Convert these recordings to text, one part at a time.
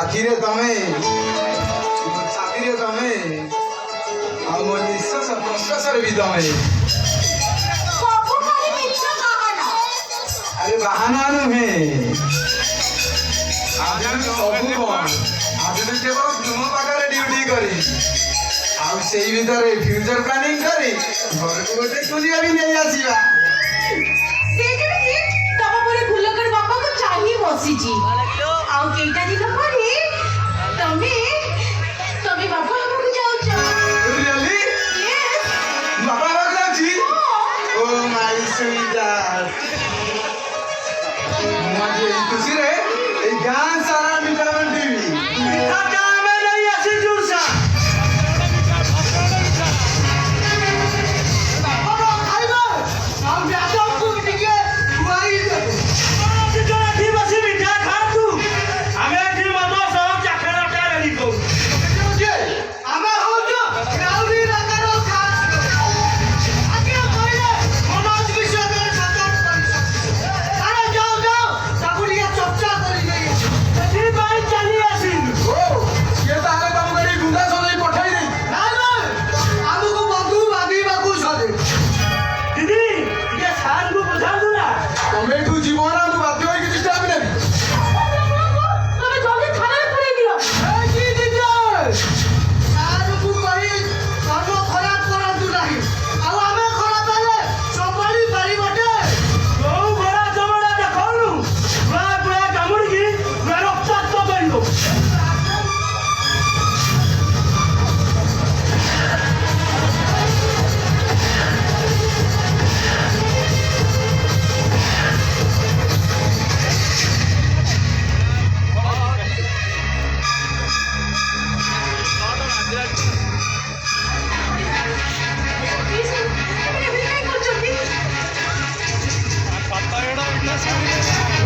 ଆଖିରେ ତମେ ଛାତିରେ ତମେ ଆଉ ମୋ ନିଶ୍ୱାସ ପ୍ରଶ୍ୱାସରେ ବି ତମେ। ଆରେ ବାହାନା ନୁହେଁ, ଆଜି ସବୁ କଣ ଆଜି କେବଳ ତୁମ ପାଖରେ ଡ୍ୟୁଟି କରି ଆଉ ସେଇ ଭିତରେ ଫ୍ୟୁଚର ପ୍ଲାନିଂ କରି ଘରକୁ ଗୋଟେ କୁଲିଆ ବି ନେଇ ଆସିବା। ବସିଛି ଆଉ କେଇଟା ଦିନ ପରେ ତମେ ତମେ ବାପା ଘରକୁ ଯାଉଛ। ବାପା ଘରକୁ ଯାଉଛି? ଓ ମାଇ ସୁଇଟହାର୍ଟ, ମୁଁ ଆଜି ଏଇ ଖୁସିରେ ଏଇ ଗାଁ ସାରା ମିଠା ବାଣ୍ଟିବି। ମିଠାଟା ଆମେ ନେଇ ଆସିଛୁ ସାର୍।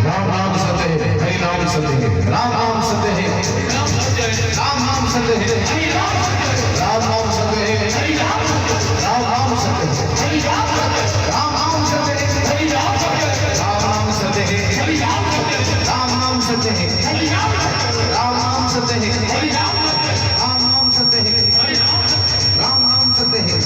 राम नाम सत्य है, हरि नाम सत्य है, राम नाम सत्य है, राम नाम सत्य है, राम नाम सत्य है, राम नाम सत्य है, राम नाम सत्य है, राम नाम सत्य है, राम नाम सत्य है, राम नाम सत्य है, राम नाम सत्य है, राम नाम सत्य है।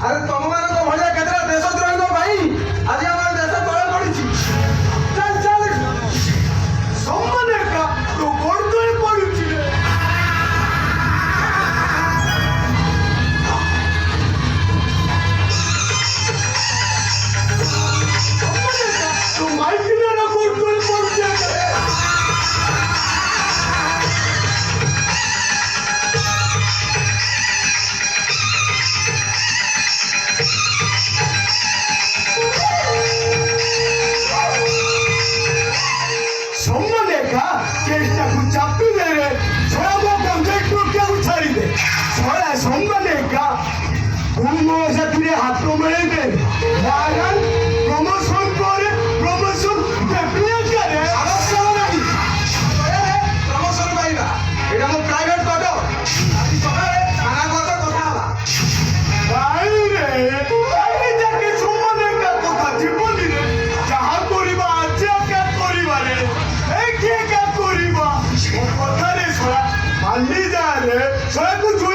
अरे तुम मान भाया केतरा देशद्रोही भाई आज आम देश तले पड़ी चल चल सम्माने का तो गोड़ तले पड़ी सम्माने का तो माइक ने ना गोड़ तले पड़ी હાલી જા રે છોકરું જોઈ